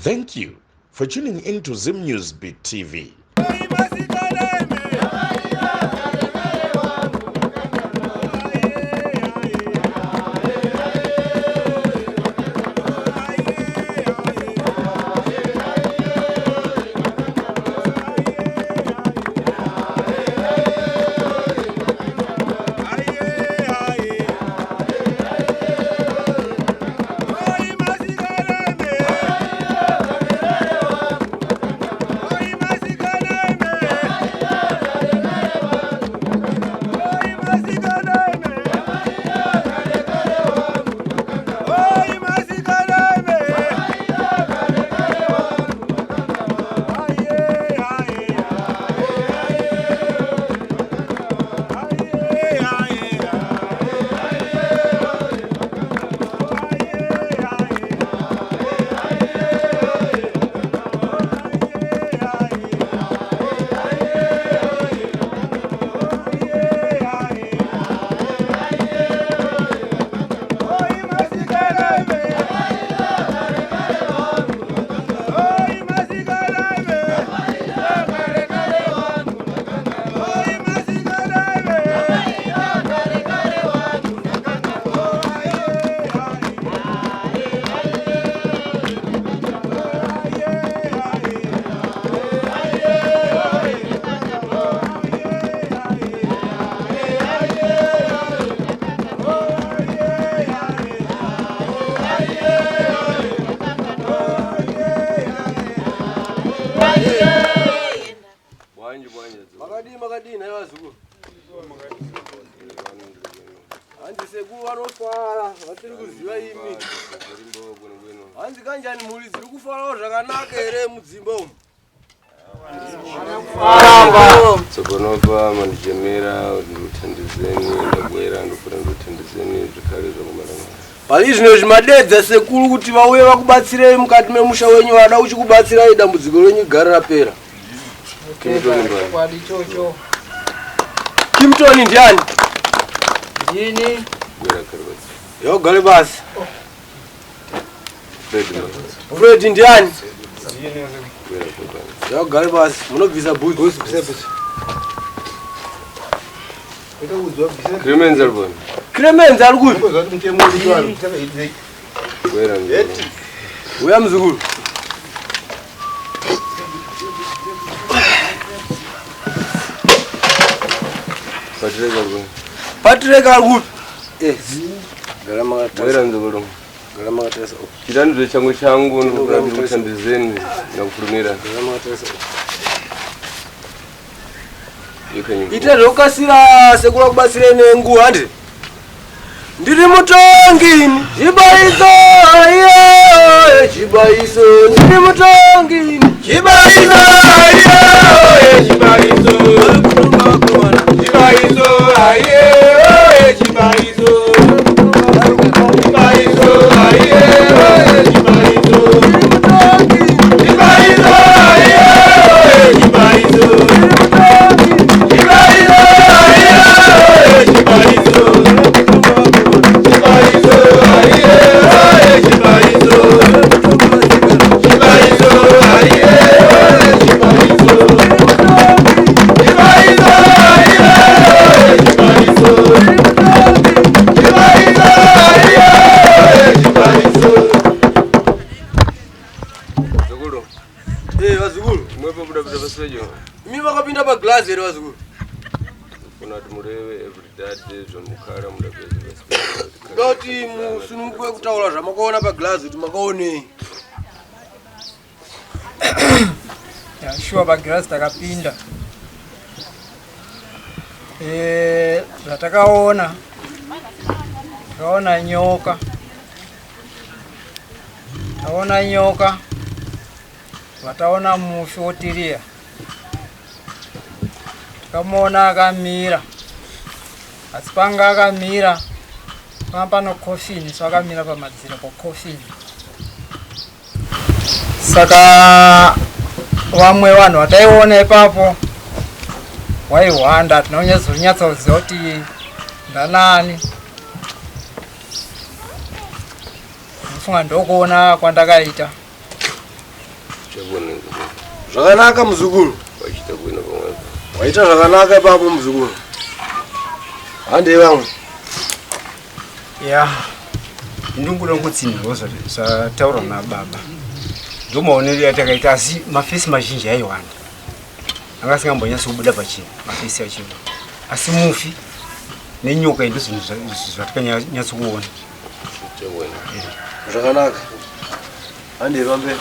Thank you for tuning in to Zim News Beat TV. Magadina yazuku. Andi sekuwa rofara, watiri kuziva imi. Andi kanjani mulizi kufara zvakanaka ere mudzimba umu. Tsogonova manijemera nduthandizeni ndabwera ndofuna nduthandizeni zvikare zvakumarama. Pali zvino zvimadedza sekuru kuti vauye vakubatsirei mukati memusha wenyu vada uchikubatsirai dambudziko renyu gare rapera. Kimtoni ndiani? Yini? Yo gale basi. Fred ndiani? Yo gale basi. Munobvisa bhuzi. Clemens albon. Clemens alikuti? Uya mzukuru. Patrick alikuti? Yes. Galama gatasa. Wera nzukuru. Galama gatasa. Chidandu changu ndofuna nduthandizeni ndakufurumira. Galama gatasa. Ite zvokasira sekura kubatsire nengu handi. Ndiri mutongini, chibaiso, iye, chibaiso, ndiri mutongini, chibaiso, iye, chibaiso, chibaiso, iye, chibaiso, chibaiso, iye, chibaiso, chibaiso, iye, chibaiso. Doti musunukwe kutaura zvamakaona paglass kuti makaone. Yashua paglass takapinda. Zvatakaona. Takaona nyoka. Taona nyoka. Vataona mushotiria. Takamona akamira. Asi panga akamira. Pano coffin, so akamira pamadziro kwa coffin. Saka vamwe vanhu vataiona ipapo waihwanda tinonyatsa kuziva kuti ndanani. Mufunga ndokuona kwandakaita. Chabwino Zvakanaka muzukuru. wachita bwino pamwepo. Waita zvakanaka ipapo muzukuru. Hande vamwe. Ya. Ndinguda kuti ndinoza taura na baba. Ndomaonero yatakaita asi mafesi mazhinji aiwanda. Angasingambonyasa kubuda pachino mafesi achino. Asi mufi nenyoka ndo zvinhu zvatakanyatsa kuona. Chabwino. Zvakanaka. Hande vamwe.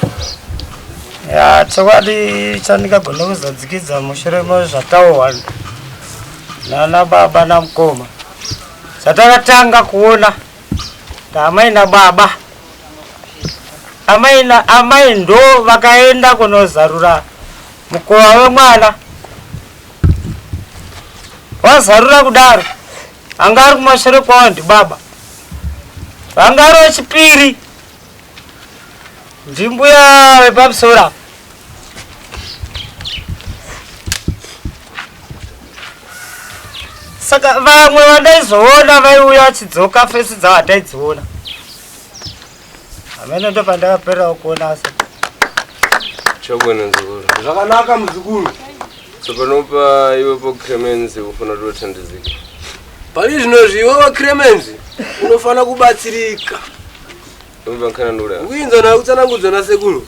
Ya chokwadi chandingagona kuzadzikidza mushure mezvataurwa nana baba namukoma. Chatakatanga kuona amai nababa amai ndo vakaenda kunozarura mukova wemwana. Wazarura kudaro anga ari kumashure kwawo ndibaba, vanga ari wechipiri ndimbuya wepamusoro. Saka vamwe vandaizoona vaiuya vachidzoka fesi dzavandaidziona. Amene ndo pandakaperera kuona asa. Chabwino nzukuru. Zvakanaka muzukuru. Tsopanopa iwepo Clemens ufuna kutothandizika. Pali zvinozvi iwewe Clemens unofana kubatsirika. Unobankana ndura. Kuinza na kutsanangudza na sekuru.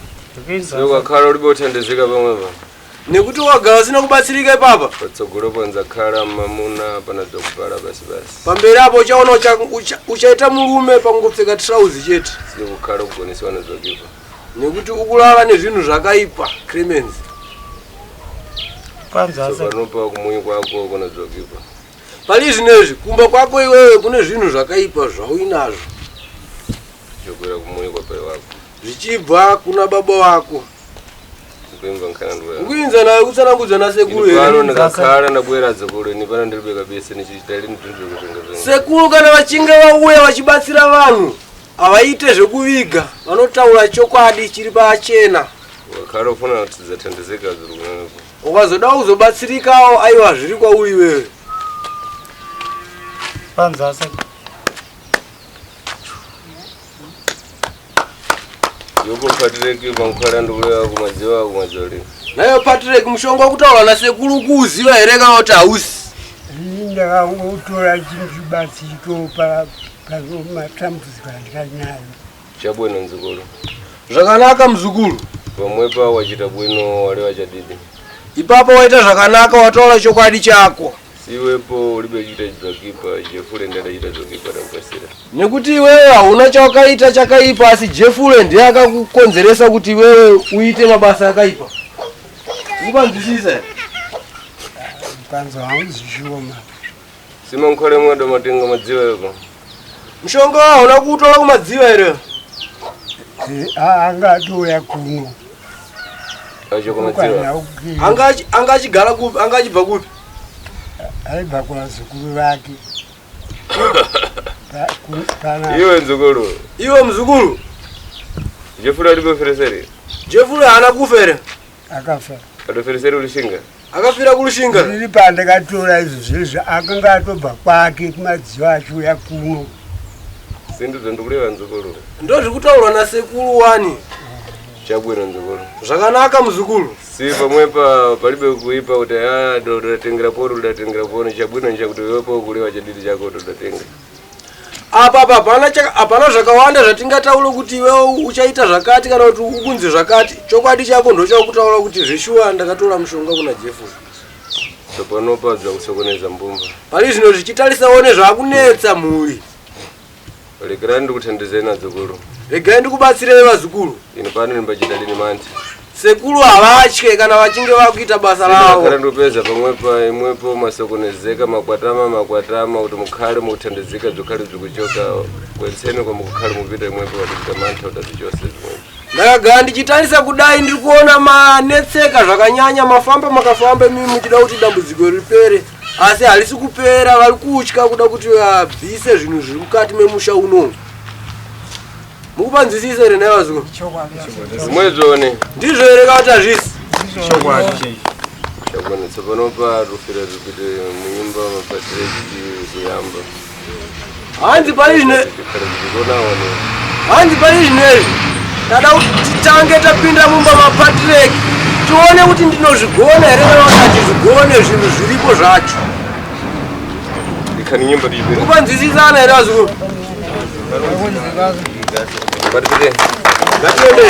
Wakhala ulibe kuthandizika pamwepo. Nekuti wagara usina kubatsirika ipapa. Patsogolo panza khala mamuna pana dzokubala basi basi. Pamberi apo uchaona uchaita murume pangopfeka trouser chete. Sine kukhala kugonesiwa nezokipa. Nekuti ukulala nezvinhu zvakaipa Clemens. Tsopanopa kumuyi kwako kuna zokipa. Pali zvinezvi kumba kwako iwewe kune zvinhu zvakaipa zvauinazvo. Chokwera kumuyi kwapai wako. Zvichibva kuna baba wako. Ukuinza naye kutsanangudza na sekuru here. Pano ndakakhala ndabwera dzakule ni pana ndilibeka bese nichita lini tunzwe kutenga. Sekuru kana vachinge vauya vachibatsira vanhu avaite zvekuviga, vanotaura chokwadi chiri pachena. Wakhala ufuna kuti dzathandizika zuri kunapo. Ukazoda kuzobatsirikawo aiwa zviri kwauri wewe. Panzasa. Yoko Patrick bankhala ndikulewa kumadziwa kumadzoli. Nayo Patrick mushonga kutaura na sekuru kuziva here kana kuti hausi. Ndakautora chimuzvibatsiro pamatambudziko andikanayo. Chabwino nzukuru. Zvakanaka muzukuru. Pamwepa wachita bwino wale wachadidi. Ipapo waita zvakanaka wataura chokwadi chako. Siwepo ulibe chita zokipa Jeffule ndadachita zokipa ndakupasira. Nekuti wewe hauna chawakaita chakaipa asi Jeffule ndiye akakukonzeresa kuti wewe uite mabasa akaipa. Ukanzwisisa? Panzo hangu zishoma. Sima nkhole mwedo matenga madziwa yoko. Mshonga hauna kutola kumadziwa here. Angatoya kuno. Acho kumadziwa. Angachigara kupi? Angachibva kupi? Aibva kuvazukuru vake. Iwe nzukuru. Iwe mzukuru. Jeffule alibefereseri. Jeffule hana kufere. Akafa. Adofereseri ulishinga. Akafira kulushinga. Ndiri pandakatora izvo zvezvo akanga atobva kwake kumadziva achiuya kuno. Sindu dzandikulewa nzukuru. Ndo zvikutaurwa na sekuru wani. Chabwino nzukuru. Zvakanaka muzukuru. Si pamwepa palibe kuipa kuti ndatengera poto ndatengera poni chabwino nchakuti wepo kulewa chadidi chako ndatengera. Apa hapana zvakawanda zvatingataura kuti iwewe uchaita zvakati kana kuti ukunze zvakati. Chokwadi chako ndochakutaura kuti zveshuwa ndakatora mushonga kuna Jeffule. Tsopanopa dzakusokoneza mbumba. Pali zvino zvichitarisawo nezvakunetsa mhuri. Regerani ndikuthandizeni nadzukuru. Regai ndikubatsirei vazukuru. Ine pano ndimbachita lini manti. Sekuru havatye kana vachinge vakuita basa ravo. Kana ndopedza pamwepa imwepo masokonezeka makwatama kuti mukhale mukuthandizika dzokhale dzikuchoka kwenseni kwa mukhale mupita imwepo wadikita mantha udazichose zimwepo. Ndakagara ndichitarisa kudai ndiri kuona manetseka zvakanyanya mafamba makafamba mimi muchida kuti dambudziko ripere asi halisi kupera vari kutya kuda kuti vabvise zvinhu zviri mukati memusha uno. Mukupanzwisisa here naye vazukuru? Zimwezvone. Ndizvo here kana kuti hazvisi? Chabwino tsopanopa rufira rikuti muimba mapatireki kuyamba. Hanzi pali zvinezvi. tada kuti titange tapinda mumba mapatireki tione kuti ndinozvigona here kana kuti handizvigone zvinhu zviripo zvacho. Kupanzwisisana here vazukuru? Ngatiende.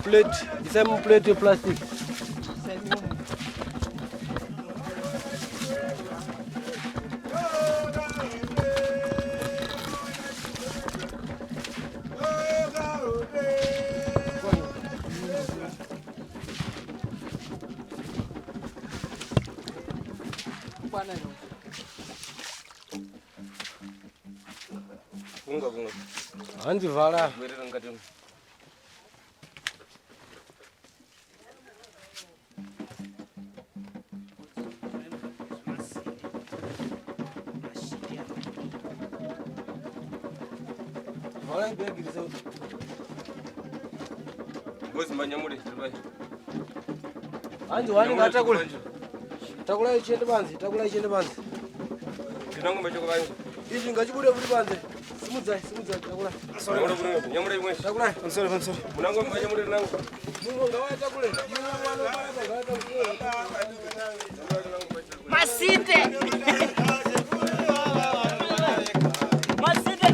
Plate, isa mo plate de plastic. Andi vala. Andi wani ngata kule. Takula ichende panzi. Ndinango machoko banyi. Ichi ngachibude kuti panzi. Simudzai takula. Nyamule imwe. Takula. Pansori. Munango nyamule nango. Mungu ngawaya takule. Mungu mwana baba ngawaya Masinde. Masinde.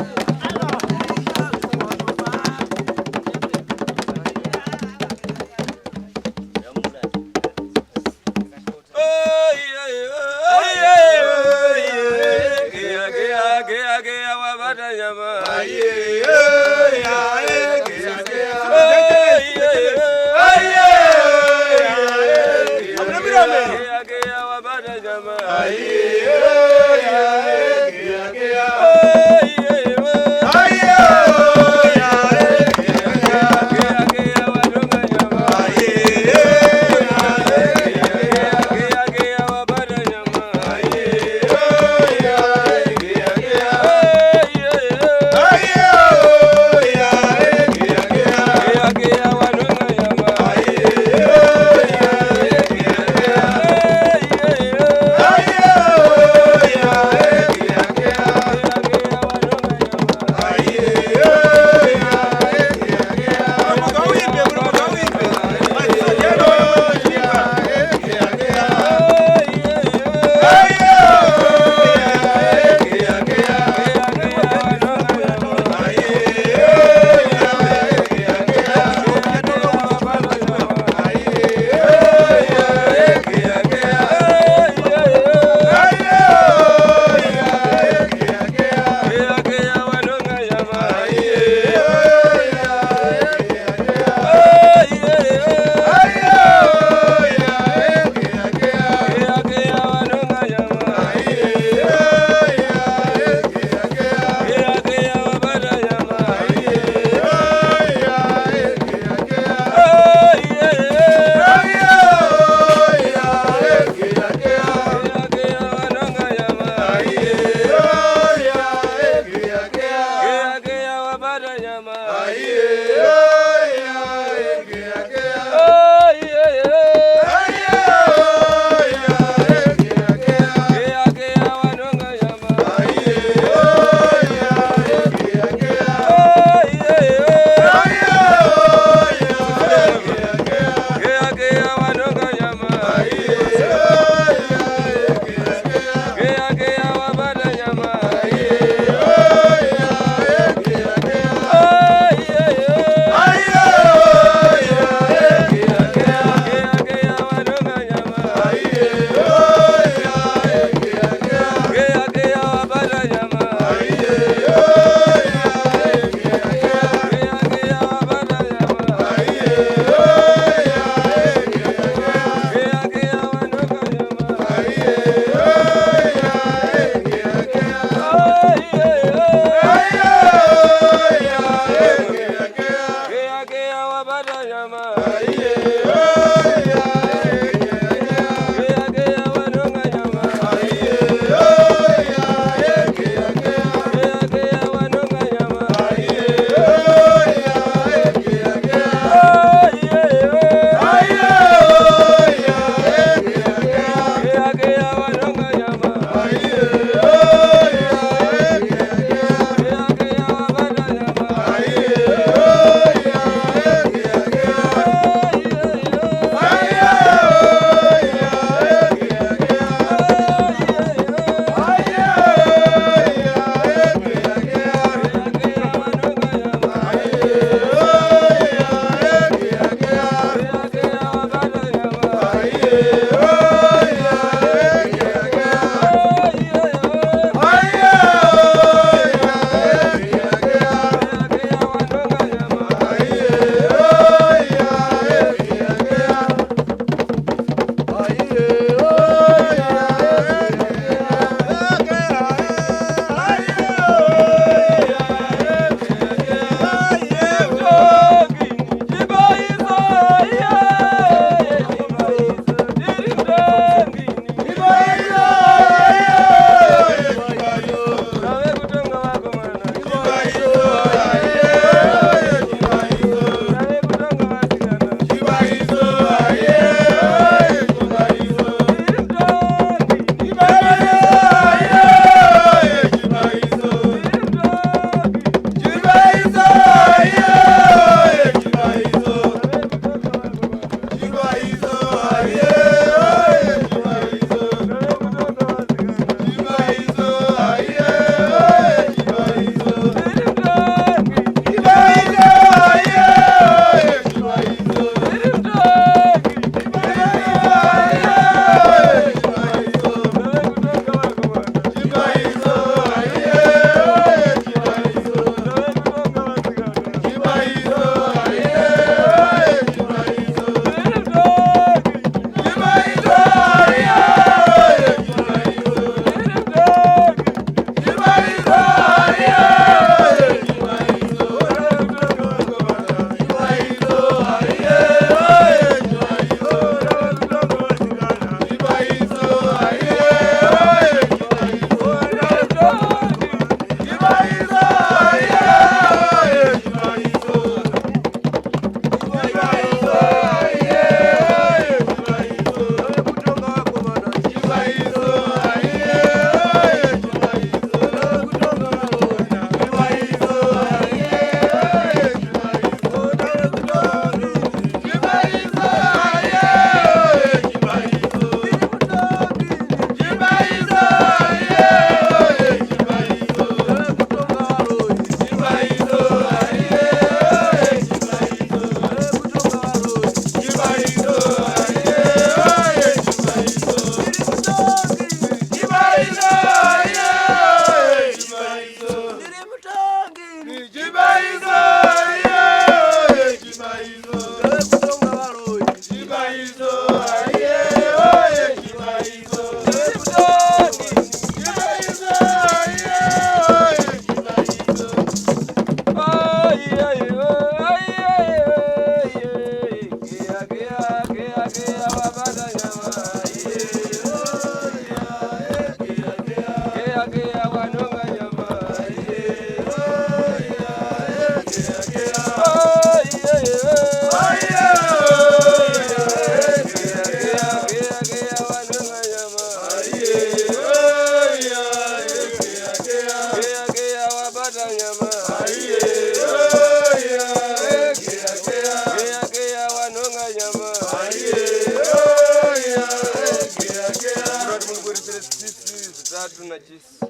tsitsi zitatu na chisi.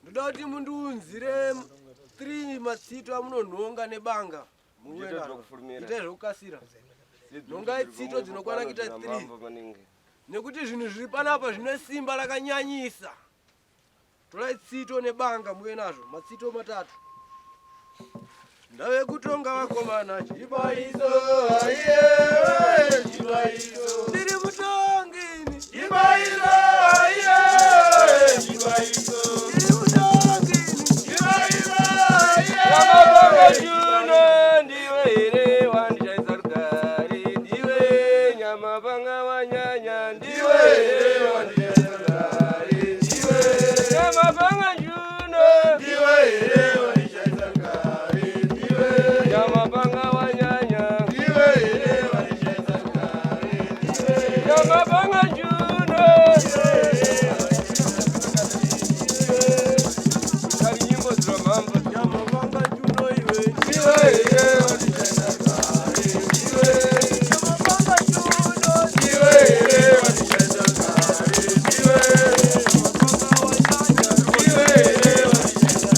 Ndoda kuti mundiunzire 3 matsito amunonhonga nebanga. Ite zvokukasira. Nhonga tsito dzinokwana kuita 3. Nekuti zvinhu zviri panapa zvine simba rakanyanyisa. Torai tsito nebanga muye nazvo, matsito 3. Ndave kutonga vakomana chibaiso, aiye chibaiso. Ndiri mutongini chibaiso, aiye chibaiso. Ndiri mutongini chibaiso, aiye. Nyamabanga juno ndiwe ere wandishaisa rugare, ndiwe nyamabanga wanyanya, ndiwe ere wandishaisa rugare, ndiwe nyamabanga juno, ndiwe ere wandishaisa rugare, ndiwe nyamabanga wanyanya, ndiwe ere wandishaisa rugare, ndiwe nyamabanga juno, kari nyimbo dziromhambo. nyamabanga juno iwe. Ndiwe ere wandishaisa rugare, ndiwe nyamabanga juno, ndiwe ere wandishaisa rugare, ndiwe ndiwe ere wandishaisa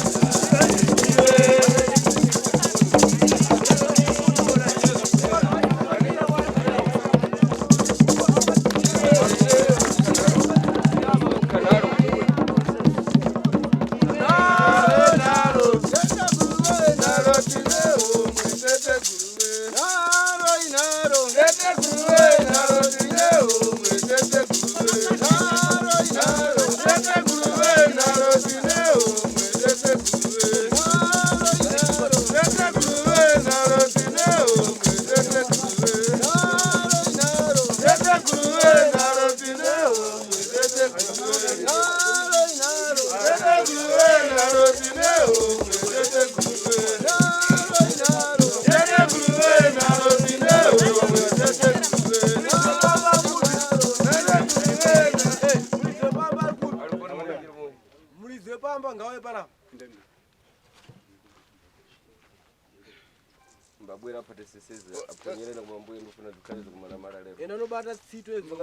Mulize pamba ngawe panapa. mbabwera pate seseze aponyerera kumambuye ndofuna zikhale zikumalamala lero. Ena nobata tsito edzo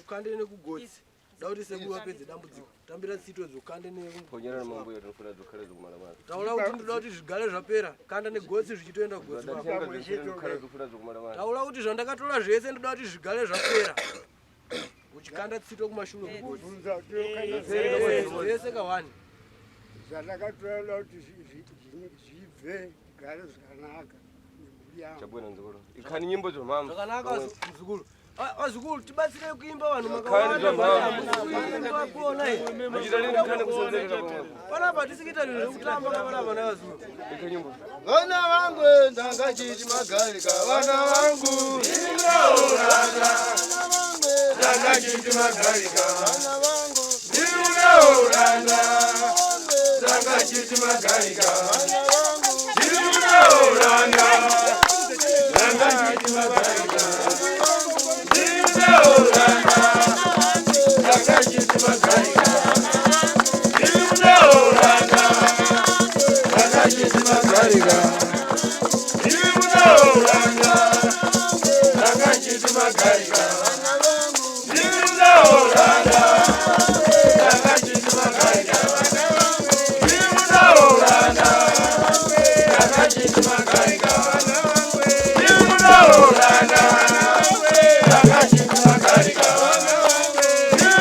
ukande nekugotsi. Dauti sebu wapedze dambudziko. Tambira tsito edzo ukande ne Ponyerera mambuye ndofuna zikhale zikumalamala. taura kuti ndoda kuti zvigare zvapera. Kanda negotsi zvichitoenda kugotsi. Ndatenga zikhale zikufuna zikumalamala. Taura kuti zvandakatora zvese ndoda kuti zvigare zvapera. Uchikanda tsito kumashure kugotsi. Zvese ka1. Zvandakatola kuti zvibve gare zvakanaka. Chabwena nzukuru. Ikhani nyimbo dzomhambo. Zvakanaka muzukuru. Azukuru tibatsire kuimba vanhu Khani dzomhambo. makawanda. Muchitali ndikhane kusenzeka pamwe. Panapa tisikuita zvinhu zvekutamba panapa navazukuru. Ikhe nyimbo. Vana vangu ndangachiti magarika, vana vangu Ndinouranda. Ndangachiti magarika. vana vangu Ndinouranda. Ndangachiti magarika. vana vangu Ndinouranda. Ndangachiti magarika. Ndinouranda. Ndangachiti magarika. Ndinouranda. Ndangachiti magarika. Ndinouranda. Ndangachiti magarika. Ndinouranda. Ndangachiti magarika. Ndinouranda. Ndangachiti magarika. Ndinouranda. Ndangachiti magarika.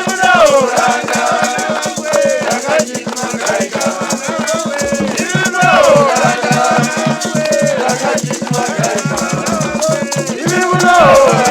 Ndinouranda. Ndangachiti magarika. Ndinouranda. Ndangachiti magarika. Ndinouranda.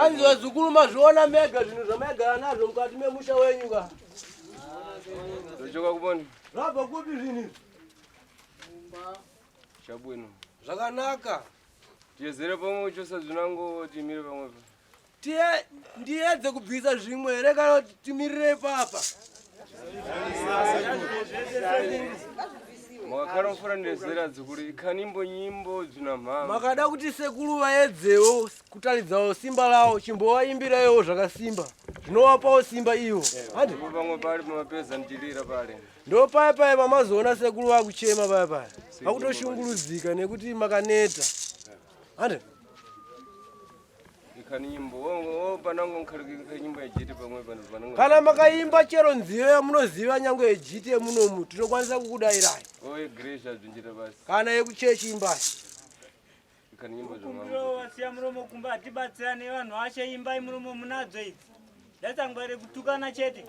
Anzi wazukulu mazviona mega zvinhu zvamagara nazvo mukati memusha wenyu ka. Ndochoka kuboni. Rabva kupi zvinhu? Chabwino. Zvakanaka. Tiyezere pamwe chose zvinango timire pamwe pa. Ndiedze kubvisa zvimwe here kana timirire papa. Makakara mfura ndezera dzikuri ikhanimbo nyimbo dzina mhamba. Makada kuti sekuru vaedzewo kutaridzawo simba lawo chimbovaimbirawo zvakasimba. Zvinovapawo simba ivo. Handi? Pamwe pari pamapeza ndirira pale. Ndo paya pamazoona sekuru vakuchema paya. Vakutoshunguruzika nekuti makaneta. Handi? Nyimbo panango nkhalika nyimbo yejiti pamwe panango kana makaimba chero nziyo yamunoziva nyangwe yejiti munomu tinokwanisa kukudayirai oye Gracia zvinjira basi kana yekuchechi imbai kana nyimbo zvamuno wasiya muromo kumba atibatsira nevanhu vashe imbai muromo munadzo idzi ndatangware kutukana chete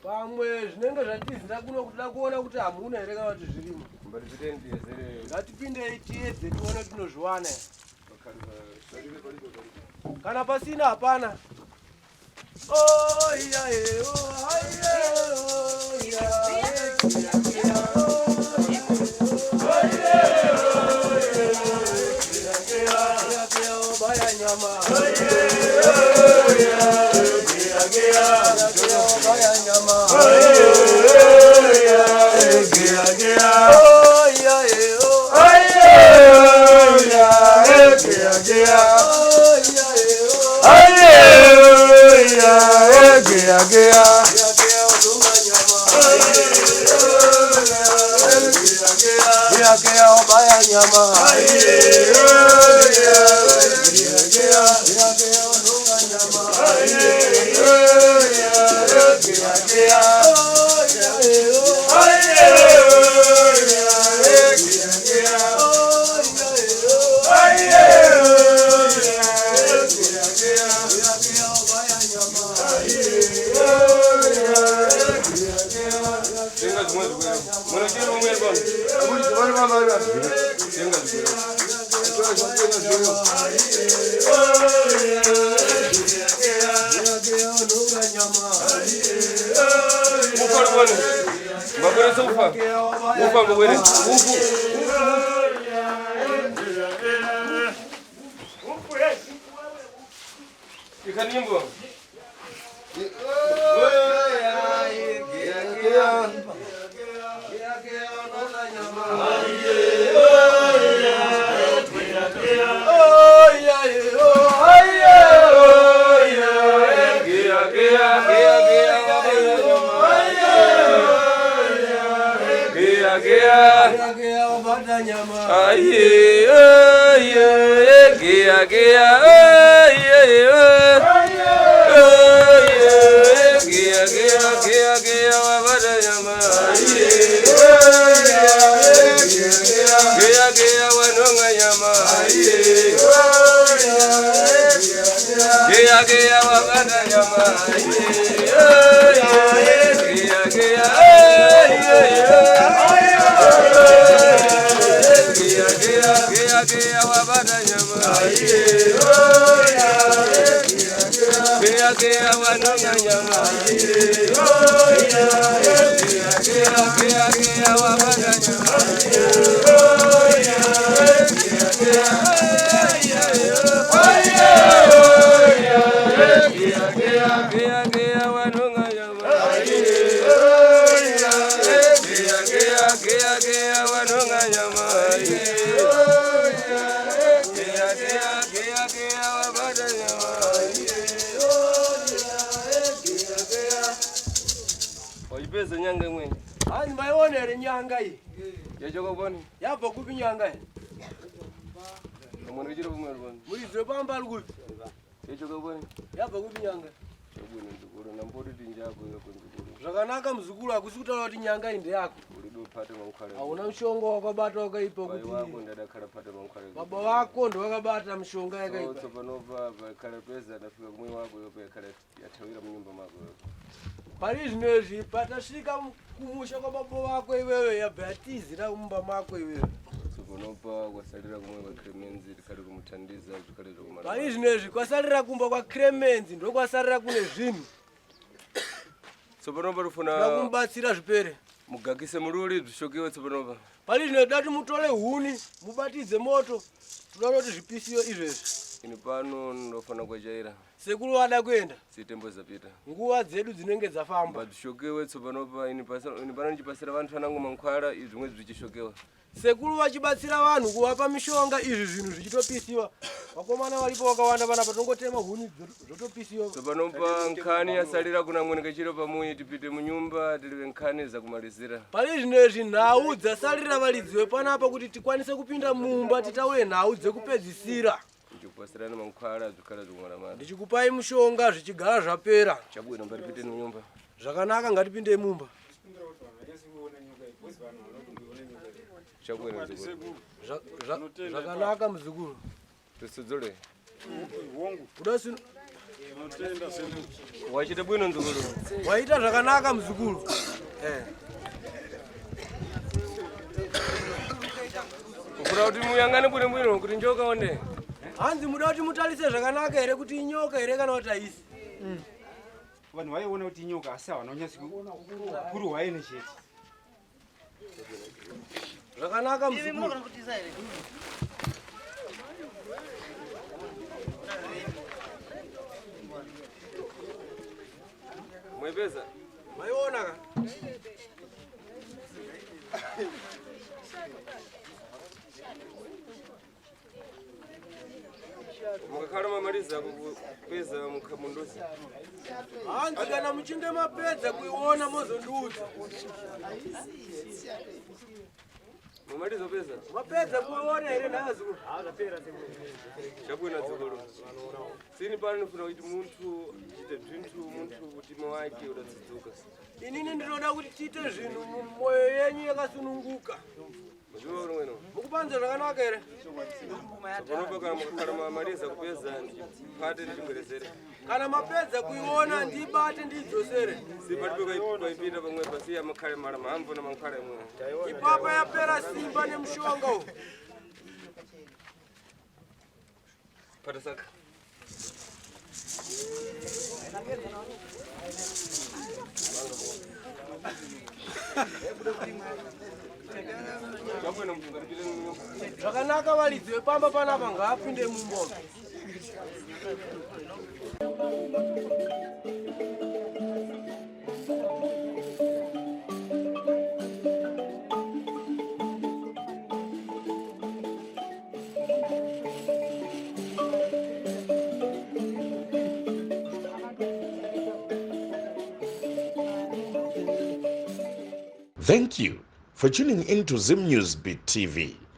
pamwe zvinenge zvatizira kuno kuda kuona kuti hamuna here kana kuti zvirimo ngatipindei tiedze tione tinozviwana kana pasina hapana Oh Zvakanaka muzukuru akusi kutaura kuti nyanga inde yako. Hauna mushonga wakabata wakaipa kuti. Baba wako ndo wakabata mushonga yakaipa. Pari zvinezvi patasvika kumusha kwababa wako iwewe yabva yatizira kumba mako iwewe. Pari zvinezvi kwasalira kumba kwa Clemenzi ndo kwasalira kune zvinhu. Tsopanopa rufuna kumbatsira zvipere. Mugakise mululi zvishokiwe tsopanopa. Pari zvinoda kuti mutore huni, mubatidze moto. Tunoda kuti zvipisiyo izvezvi. Ini pano ndofana kujaira. Sekuru wada kuenda. Sitembo zapita. Nguva dzedu dzinenge dzafamba. Zvishokiwe tsopanopa ini pano ndichipasira vantu vanangu mankhwala izvimwe zvichishokewa. Sekuru vachibatsira vanhu kuvapa mishonga izvi zvinhu zvichitopisiwa. Vakomana varipo vakawanda pana patongotema huni zvotopisiwa. Tsopanopa nkhani yasalira kuna mweneke chiro pamuyi tipite munyumba tilive nkhani zakumalizira. Pali zvinezvi nhau dzasalira validziwe panapa kuti tikwanise kupinda mumba titaure nhau dzekupedzisira. Ndikupasirana mankhwala zvikhala zvikumwala mali. Ndichikupai mushonga zvichigara zvapera. Chabwino ngatipite munyumba. Zvakanaka ngatipinde mumba. Zvakanaka muzukuru. Tusudzule. Kudasi wachita bwino mzukuru. Waita zvakanaka muzukuru. Kufuna kuti muyangane bwino kuti njoka one. Hanzi muda kuti mutarise zvakanaka here kuti inyoka here kana kuti aisi. Vanhu vaiona kuti inyoka asi vanonyasi kuru waine chete. Zvakanaka muzukuru. Mwepeza? Maiona ka? Mukakhala mamaliza mumaliza kupeza mukhamundozi hanzi kana muchinge mapedza kuiona mozondiudza mumaliza pesa mapedza kuiona here nazo chabwino dzikolo sini pano ndifuna kuti munthu chite bzinthu munthu mutima wake udatsitsuka inini ndinoda kuti tiite zvinhu mumwoyo yenyu yakasununguka muziva kuti mweno mukupanza zvakanaka here panopa kana mukakhala mamaliza kupeza ndipate ndibwerezere kana mapedza kuiona ndibate ndidzosere sipatipe kwaipita pamwe pasiya makhale mala mahamvu na mankhale mwe ipapa yapera simba nemushonga uwu pata saka chabwino mtungaripile zvakanaka validzi vepamba panapa ngaapinde mumbono Thank you for tuning into Zim News Beat TV.